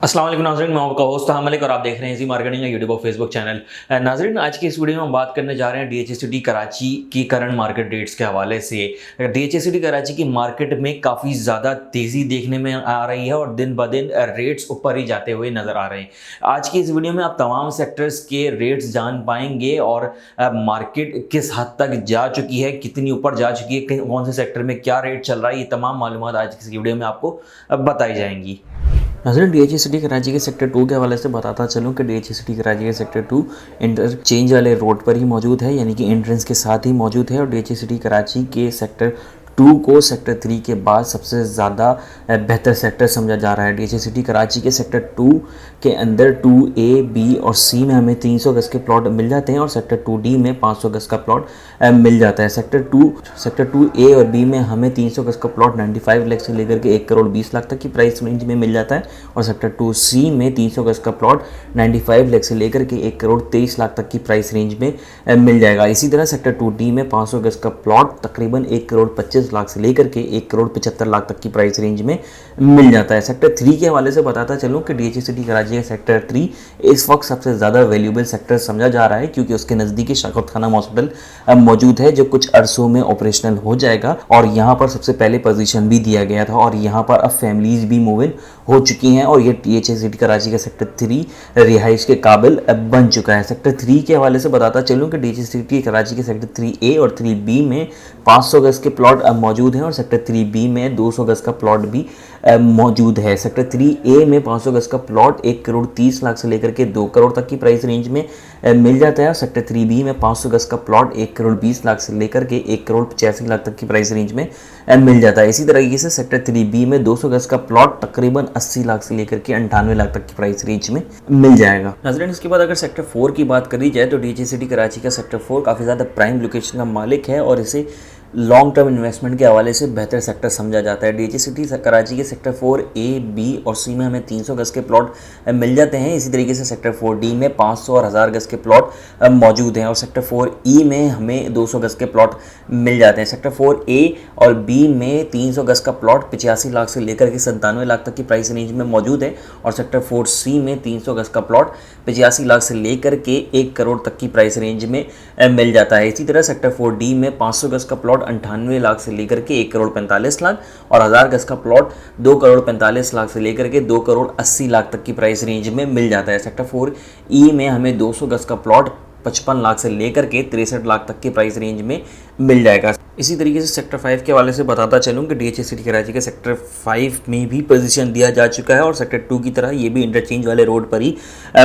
अस्सलाम वालेकुम नाज़रीन, मैं आपका होस्ट हामिद मलिक और आप देख रहे हैं इजी मार्केटिंग का यूट्यूब और फेसबुक चैनल। नाज़रीन, आज की इस वीडियो में हम बात करने जा रहे हैं डीएचसीटी कराची की करंट मार्केट रेट्स के हवाले से। डीएचसीटी कराची की मार्केट में काफ़ी ज़्यादा तेज़ी देखने में आ रही है और दिन ब दिन रेट्स ऊपर ही जाते हुए नज़र आ रहे हैं। आज की इस वीडियो में आप तमाम सेक्टर्स के रेट्स जान पाएंगे और मार्केट किस हद तक जा चुकी है, कितनी ऊपर जा चुकी है, कौन से सेक्टर में क्या रेट चल रहा है, ये तमाम मालूमात आज की इस वीडियो में आपको बताई जाएंगी। नाज़रीन, डीएचसीटी कराची के सेक्टर 2 के हवाले से बताता चलूँ कि डीएचसीटी कराची के सेक्टर 2 इंटरचेंज वाले रोड पर ही मौजूद है, यानी कि एंट्रेंस के साथ ही मौजूद है। और डीएचसीटी कराची के सेक्टर 2 को सेक्टर 3 के बाद सबसे ज़्यादा बेहतर सेक्टर समझा जा रहा है। डीएचसीटी कराची के सेक्टर 2 के अंदर 2A, B और C में हमें 300 गज़ के प्लॉट मिल जाते हैं और सेक्टर 2D में 500 गज़ का प्लॉट मिल जाता है। सेक्टर 2A और B में हमें 300 गज़ का प्लॉट 95 लाख से लेकर के 1 करोड़ 20 लाख तक की प्राइस रेंज में मिल जाता है और सेक्टर 2C में 300 गज़ का प्लॉट 95 लाख से लेकर के 1 करोड़ 23 लाख तक की प्राइस रेंज में मिल जाएगा। इसी तरह सेक्टर 2D में 500 गज़ का प्लॉट तकरीबन 1 करोड़ 25 लाख से लेकर के 1 करोड़ 75 लाख तक की प्राइस रेंज में मिल जाता है। सेक्टर 3 के हवाले से बताता चलूँ कि डीएचसीटी कराची का सेक्टर 3 इस वक्त सबसे ज़्यादा वैल्यूएबल सेक्टर समझा जा रहा है, क्योंकि उसके नज़दीकी शौकत खाना हॉस्पिटल मौजूद है जो कुछ अरसों में ऑपरेशनल हो जाएगा और यहाँ पर सबसे पहले पोजीशन भी दिया गया था और यहाँ पर अब फैमिलीज भी मूव इन हो चुकी हैं और ये डीएचसीटी कराची का सेक्टर 3 रिहाइश के काबिल बन चुका है। सेक्टर 3 के हवाले से बताता चलूँ कि डीएचसीटी कराची के सेक्टर 3A और 3B में 500 गज़ के प्लॉट मौजूद हैं और सेक्टर 3B में 200 गज़ का प्लॉट भी मौजूद है। सेक्टर 3A में 500 गज़ का प्लॉट 1 करोड़ 30 लाख से लेकर के 2 करोड़ तक की प्राइस रेंज में मिल जाता है और सेक्टर 3B में 500 गज़ का प्लॉट 1 करोड़ 20 लाख से लेकर के 1 करोड़ 85 लाख तक की प्राइस रेंज में मिल जाता है। इसी तरीके से सेक्टर 3B में 200 गज़ का प्लॉट तकरीबन 80 लाख से लेकर के 98 लाख तक की प्राइस रेंज में मिल जाएगा। नाज़रीन, इसके बाद अगर सेक्टर 4 की बात करी जाए तो डीएचसीटी कराची का सेक्टर 4 काफ़ी ज़्यादा प्राइम लोकेशन का मालिक है और इसे लॉन्ग टर्म इन्वेस्टमेंट के हवाले से बेहतर सेक्टर समझा जाता है। डीएचसीटी कराची के सेक्टर 4A, B और C में हमें 300 गज़ के प्लॉट मिल जाते हैं। इसी तरीके से सेक्टर 4D में 500 और 1000 गज़ के प्लॉट मौजूद हैं और सेक्टर 4E में हमें 200 गज़ के प्लॉट मिल जाते हैं। सेक्टर 4A और B में 300 गज़ का प्लॉट 85 लाख से लेकर के 97 लाख तक की प्राइस रेंज में मौजूद है और सेक्टर 4C में 300 गज़ का प्लॉट 85 लाख से लेकर के 1 करोड़ तक की प्राइस रेंज में मिल जाता है। इसी तरह सेक्टर 4D में 500 गज़ का प्लॉट 98 लाख से लेकर के 1 करोड़ 45 लाख और 1000 गज़ का प्लॉट 2 करोड़ 45 लाख से लेकर के 2 करोड़ 80 लाख तक की प्राइस रेंज में मिल जाता है। सेक्टर 4E में हमें 200 गज़ का प्लॉट 55 लाख से लेकर के 63 लाख तक की प्राइस रेंज में मिल जाएगा। इसी तरीके से सेक्टर 5 के हवाले से बताता चलूँ कि डीएचसीटी कराची के सेक्टर 5 में भी पोजीशन दिया जा चुका है और सेक्टर 2 की तरह ये भी इंटरचेंज वाले रोड पर ही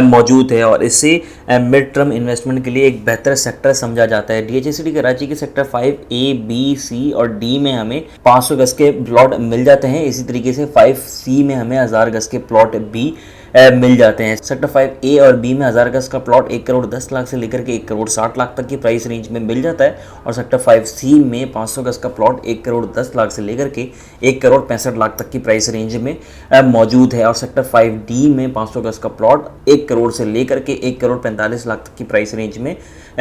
मौजूद है और इसे मिड टर्म इन्वेस्टमेंट के लिए एक बेहतर सेक्टर समझा जाता है। डीएचसीटी कराची के सेक्टर 5A, B, C और D में हमें 500 गज़ के प्लॉट मिल जाते हैं। इसी तरीके से 5C में हमें 1000 गज़ के प्लॉट भी मिल जाते हैं। सेक्टर 5A और B में 1000 गज़ का प्लॉट 1 करोड़ 10 लाख से लेकर के 1 करोड़ 60 लाख तक की प्राइस रेंज में मिल जाता है और सेक्टर 5C में 500 गज़ का प्लॉट 1 करोड़ 10 लाख से लेकर के 1 करोड़ 65 लाख तक की प्राइस रेंज में मौजूद है और सेक्टर 5D में 500 गज़ का प्लॉट 1 करोड़ से लेकर के 1 करोड़ 45 लाख तक की प्राइस रेंज में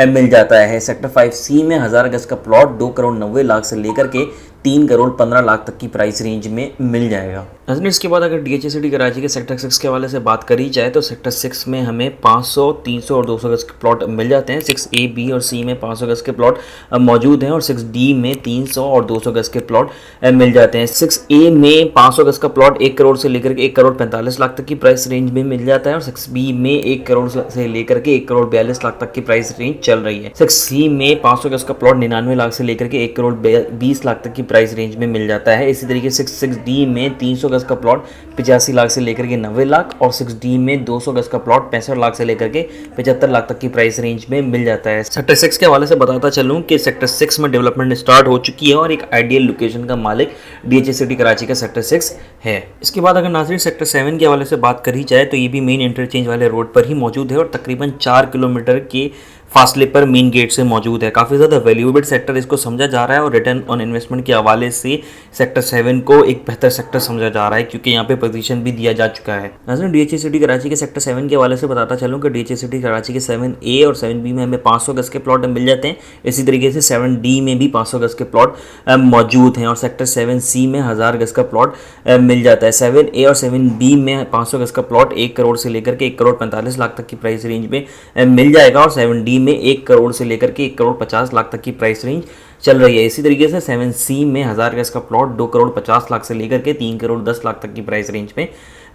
मिल जाता है। सेक्टर 5C में 1000 गज़ का प्लॉट 2 करोड़ 90 लाख से लेकर के 3 करोड़ 15 लाख तक की प्राइस रेंज में मिल जाएगा। इसके बाद अगर डीएचसीटी कराची के सेक्टर 6 के हवाले से बात करी जाए तो सेक्टर 6 में हमें 500, 300 और 200 गज़ के प्लॉट मिल जाते हैं। 6A, B और C में 500 गज़ के प्लॉट मौजूद हैं और 6D में 300 और 200 गज़ के प्लॉट मिल जाते हैं। 6A में 500 गज़ का प्लॉट 1 करोड़ से लेकर के 1 करोड़ 45 लाख तक की प्राइस रेंज में मिल जाता है और 6B में 1 करोड़ से लेकर के 1 करोड़ 42 लाख तक की प्राइस रेंज चल रही है। 6C में 500 गज़ का प्लॉट 99 लाख से लेकर के 1 करोड़ 20 लाख तक की प्राइस रेंज में मिल जाता है। इसी तरीके से 6D में 300 गज़ का प्लॉट 85 लाख से लेकर के 90 लाख और 6D में 200 गज़ का प्लॉट 65 लाख से लेकर के 75 लाख तक की प्राइस रेंज में मिल जाता है। सेक्टर 6 के हवाले से बताता चलूँ कि सेक्टर 6 में डेवलपमेंट स्टार्ट हो चुकी है और एक आइडियल लोकेशन का मालिक डीएचसीटी कराची का सेक्टर 6 है। इसके बाद अगर नाज़रीन सेक्टर 7 के हवाले से बात करी जाए तो ये भी मेन इंटरचेंज वाले रोड पर ही मौजूद है और तकरीबन 4 किलोमीटर के फासले पर मेन गेट से मौजूद है। काफ़ी ज़्यादा वैल्यूएबल सेक्टर इसको समझा जा रहा है और रिटर्न ऑन इन्वेस्टमेंट के हवाले से सेक्टर 7 को एक बेहतर सेक्टर समझा जा रहा है क्योंकि यहाँ पे पोजीशन भी दिया जा चुका है। नाज़रीन, डीएचए सिटी कराची के सेक्टर 7 के हवाले से बताता चलूँ कि डीएचए सिटी कराची के 7A और 7B में हमें 500 गज के प्लॉट मिल जाते हैं। इसी तरीके से 7D में भी 500 गज के प्लॉट मौजूद हैं और सेक्टर 7C में 1000 गज का प्लॉट मिल जाता है। 7A और 7B में 500 गज का प्लॉट 1 करोड़ से लेकर के 1 करोड़ 45 लाख तक की प्राइस रेंज में मिल जाएगा और 7D में 1 करोड़ से लेकर के 1 करोड़ 50 लाख तक की प्राइस रेंज चल रही है। इसी तरीके से 7C में 1000 गज का प्लॉट 2 करोड़ 50 लाख से लेकर के 3 करोड़ 10 लाख तक की प्राइस रेंज में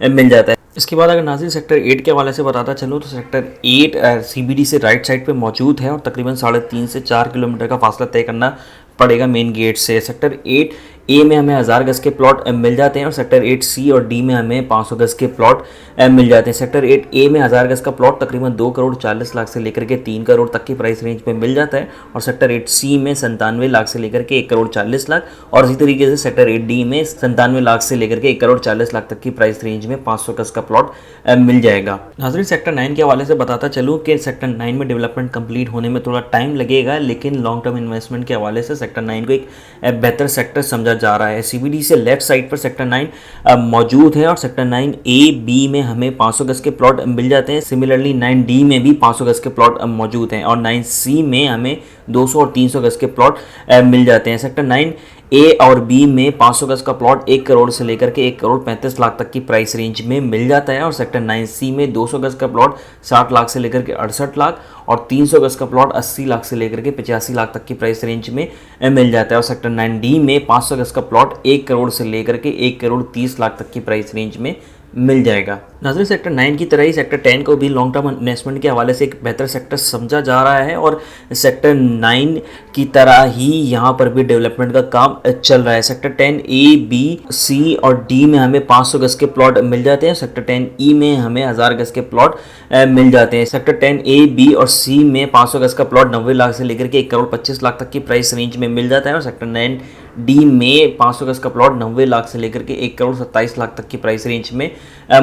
मिल जाता है। इसके बाद अगर नाज़रीन सेक्टर 8 के हवाले से बताता चलूँ तो सेक्टर 8 CBD से राइट साइड पे मौजूद है और तकरीबन 3.5 से 4 किलोमीटर का फासला तय करना पड़ेगा मेन गेट से। सेक्टर 8A में हमें 1000 गज के प्लॉट मिल जाते हैं और सेक्टर 8C और D में हमें 500 गज के प्लॉट मिल जाते हैं। सेक्टर 8A में 1000 गज का प्लॉट तकरीबन 2 करोड़ 40 लाख से लेकर के 3 करोड़ तक की प्राइस रेंज में मिल जाता है और सेक्टर 8C में 97 लाख से लेकर के 1 करोड़ 40 लाख और इसी तरीके से सेक्टर 8D में 97 लाख से लेकर के 1 करोड़ 40 लाख तक की प्राइस रेंज में 500 गज का प्लॉट मिल जाएगा। नाज़रीन, सेक्टर 9 के हवाले से बताता चलूँ कि सेक्टर 9 में डेवलपमेंट कंप्लीट होने में थोड़ा टाइम लगेगा, लेकिन लॉन्ग टर्म इन्वेस्टमेंट के हवाले से सेक्टर 9 को एक बेहतर सेक्टर समझा जा रहा है। CBD से लेफ्ट साइड पर सेक्टर 9 मौजूद है और सेक्टर 9A-B में हमें 500 गज के प्लॉट मिल जाते हैं। सिमिलरली 9D में भी 500 गज के प्लॉट मौजूद हैं और 9C में हमें 200 और 300 गज के प्लॉट मिल जाते हैं। सेक्टर 9A और B में 500 गज का प्लॉट 1 करोड़ से लेकर के 1 करोड़ 35 लाख तक की प्राइस रेंज में मिल जाता है और सेक्टर 9C में 200 गज का प्लॉट 60 लाख से लेकर के 68 लाख और 300 गज का प्लॉट 80 लाख से लेकर के 85 लाख तक की प्राइस रेंज में मिल जाता है और सेक्टर 9D में 500 गज का प्लॉट 1 करोड़ से लेकर के 1 करोड़ 30 लाख तक की प्राइस रेंज में मिल जाएगा। नाज़रीन, सेक्टर 9 की तरह ही सेक्टर 10 को भी लॉन्ग टर्म इन्वेस्टमेंट के हवाले से एक बेहतर सेक्टर समझा जा रहा है और सेक्टर 9 की तरह ही यहाँ पर भी डेवलपमेंट का काम चल रहा है। सेक्टर 10A, B, C और D में हमें 500 गज के प्लॉट मिल जाते हैं। सेक्टर 10E में हमें 1000 गज के प्लॉट मिल जाते हैं। सेक्टर 10A, B और C में 500 गज का प्लॉट 90 लाख से लेकर के 1 करोड़ 25 लाख तक की प्राइस रेंज में मिल जाता है और सेक्टर 9D में 500 गज का प्लॉट 90 लाख से लेकर के 1 करोड़ 27 लाख तक की प्राइस रेंज में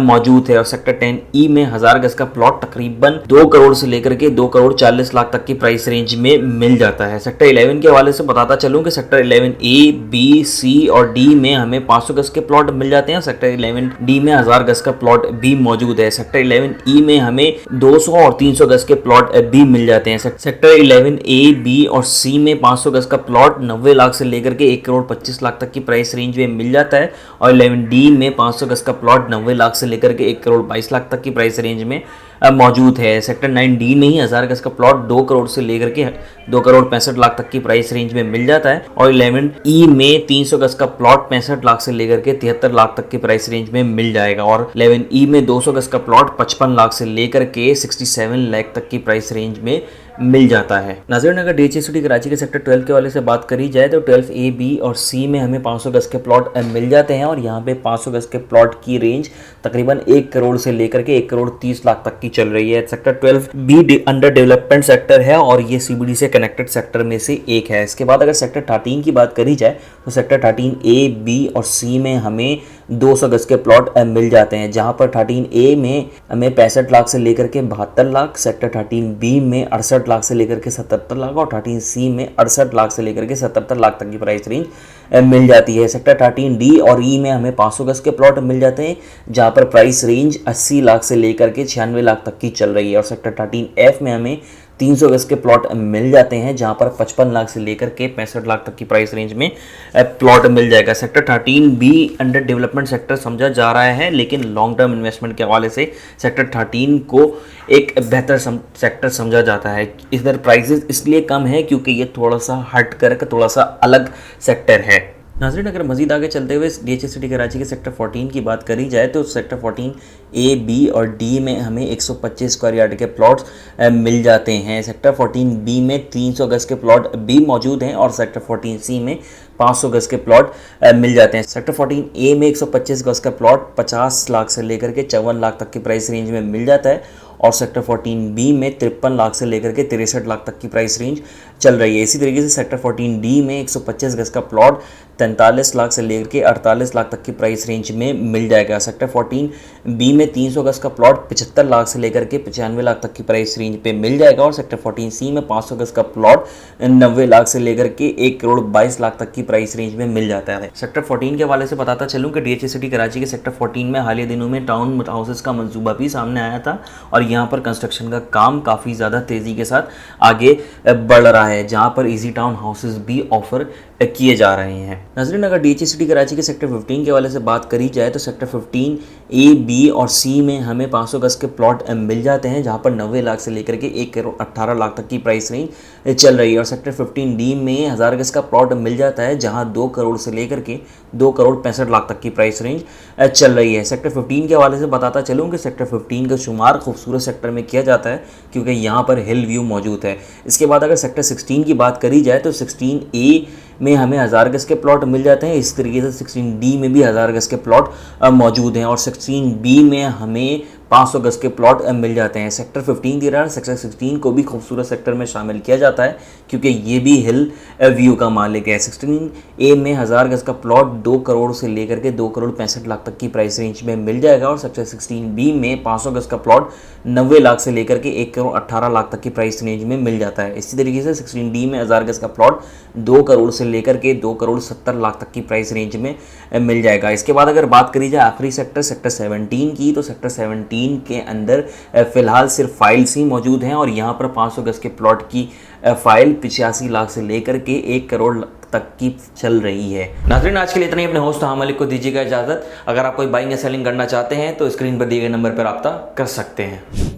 मौजूद है और सेक्टर 10E में 1000 गज का प्लॉट तकरीबन 2 करोड़ से लेकर के 2 करोड़ 40 लाख तक की प्राइस रेंज में मिल जाता है। सेक्टर 11 के हवाले से बताता चलूँ कि सेक्टर 11A, B, C और D में हमें 500 गज के प्लॉट मिल जाते हैं। सेक्टर 11D में 1000 गज का प्लॉट भी मौजूद है। सेक्टर 11E में हमें 200 और 300 गज के प्लॉट भी मिल जाते हैं। सेक्टर 11A, B और C में 500 गज का प्लॉट 90 लाख से लेकर के 1 करोड़ 25 लाख तक की प्राइस रेंज में मिल जाता है और 11D में 500 गज का प्लॉट 90 लाख से लेकर के 1 करोड़ 22 लाख तक की प्राइस रेंज में मौजूद है। सेक्टर 9D में ही 1000 गज का प्लॉट 2 करोड़ से लेकर के 2 करोड़ 65 लाख तक की प्राइस रेंज में मिल जाता है और 11E में 300 गज का प्लॉट 65 लाख से लेकर के 73 लाख तक की प्राइस रेंज में मिल जाएगा और 11E में 200 गज का प्लॉट 55 लाख से लेकर के 67 लाख तक की प्राइस रेंज में मिल जाता है। नाज़रीन, अगर डीएचए सिटी कराची के सेक्टर 12 के वाले से बात करी जाए तो 12A, B और C में हमें 500 गज के प्लॉट मिल जाते हैं और यहाँ पे 500 गज के प्लॉट की रेंज तकरीबन 1 करोड़ से लेकर के 1 करोड़ 30 लाख तक की चल रही है। Sector 12B under development sector है और ये CBD से कनेक्टेड सेक्टर में से एक है। इसके बाद अगर सेक्टर 13 की बात करी जाए तो सेक्टर 13A, B और C में हमें 200 गज के प्लॉट मिल जाते हैं, जहाँ पर 13A में हमें 65 लाख से लेकर के 72 लाख, सेक्टर 13B में 68 लाख से लेकर के 77 लाख और 13C में 68 लाख से लेकर के 77 लाख तक की प्राइस रेंज मिल जाती है। सेक्टर 13D और E में हमें 500 गज के प्लॉट मिल जाते हैं, जहाँ पर प्राइस रेंज 80 लाख से लेकर के 96 लाख तक की चल रही है और सेक्टर 13F में हमें 300 गज के प्लॉट मिल जाते हैं, जहां पर 55 लाख से लेकर के 65 लाख तक की प्राइस रेंज में प्लॉट मिल जाएगा। Sector 13B under development sector समझा जा रहा है, लेकिन लॉन्ग टर्म इन्वेस्टमेंट के हवाले से सेक्टर 13 को एक बेहतर सेक्टर समझा जाता है। इधर प्राइसेस इसलिए कम है क्योंकि ये थोड़ा सा हट कर थोड़ा सा अलग सेक्टर है। नाज़रीन, अगर मज़ीद आगे चलते हुए डीएचए सिटी कराची के सेक्टर 14 की बात करी जाए तो सेक्टर 14A, B और D में हमें 125 स्क्वायर यार्ड के प्लॉट्स मिल जाते हैं। सेक्टर 14B में 300 गज के प्लॉट भी मौजूद हैं और सेक्टर 14C में 500 गज के प्लॉट मिल जाते हैं। सेक्टर 14A में 125 गज का प्लॉट 50 लाख से लेकर के 54 लाख तक की प्राइस रेंज में मिल जाता है और सेक्टर 14B में 53 लाख से लेकर के 63 लाख तक की प्राइस रेंज चल रही है। इसी तरीके से सेक्टर 14D में 125 गज का प्लॉट 43 लाख से लेकर के 48 लाख तक की प्राइस रेंज में मिल जाएगा। सेक्टर 14B में 300 गज का प्लॉट 75 लाख से लेकर के 95 लाख तक की प्राइस रेंज पे मिल जाएगा और सेक्टर 14C में 500 गज का प्लॉट 90 लाख से लेकर के 1 करोड़ 22 लाख तक की प्राइस रेंज में मिल जाता है। सेक्टर 14 के हवाले से बताता चलूँ कि DHA सिटी कराची के सेक्टर 14 में हालिया दिनों में टाउन हाउसेस का मंसूबा भी सामने आया था और यहाँ पर कंस्ट्रक्शन का काम काफ़ी ज़्यादा तेज़ी के साथ आगे बढ़ रहा है, जहाँ पर इजी टाउन हाउसेस भी ऑफर किए जा रहे हैं। नाज़रीन, अगर DHA सिटी कराची के सेक्टर 15 के हवाले से बात करी जाए तो सेक्टर 15A, B और C में हमें 500 गज के प्लॉट मिल जाते हैं, जहाँ पर 90 लाख से लेकर के 1 करोड़ 18 लाख तक की प्राइस रेंज चल रही है और सेक्टर 15D में 1000 गज का प्लॉट मिल जाता है, जहाँ 2 करोड़ से लेकर के 2 करोड़ 65 लाख तक की प्राइस रेंज चल रही है। सेक्टर 15 के हवाले से बताता चलूँ कि सेक्टर 15 का शुमार खूबसूरत सेक्टर में किया जाता है क्योंकि यहाँ पर हिल व्यू मौजूद है। इसके बाद अगर सेक्टर 16 की बात करी जाए तो 16A में हमें 1000 गज के प्लॉट मिल जाते हैं। इस तरीके से 16D में भी 1000 गज के प्लॉट मौजूद हैं और 16B में हमें 500 गज के प्लॉट मिल जाते हैं। सेक्टर 15 की तरह सेक्टर 16 को भी खूबसूरत सेक्टर में शामिल किया जाता है क्योंकि ये भी हिल व्यू का मालिक है। 16A में 1000 गज का प्लॉट 2 करोड़ से लेकर के 2 करोड़ 65 लाख तक की प्राइस रेंज में मिल जाएगा और सेक्टर 16B में 500 गज का प्लॉट 90 लाख से लेकर के 1 करोड़ 18 लाख तक की प्राइस रेंज में मिल जाता है। इसी तरीके से 16D में 1000 गज का प्लॉट 2 करोड़ से लेकर के 2 करोड़ 70 लाख तक की प्राइस रेंज में मिल जाएगा। इसके बाद अगर बात करी जाए आखिरी सेक्टर 17 की तो सेक्टर 17 के अंदर फिलहाल सिर्फ फाइल्स ही मौजूद हैं और यहाँ पर 500 गज के प्लॉट की फाइल 85 लाख से लेकर के 1 करोड़ तक की चल रही है। नाज़रीन, आज के लिए इतना ही। अपने होस्ट हां मलिक को दीजिएगा इजाज़त। अगर आप कोई बाइंग या सेलिंग करना चाहते हैं तो स्क्रीन पर दिए गए नंबर पर रब्ता कर सकते हैं।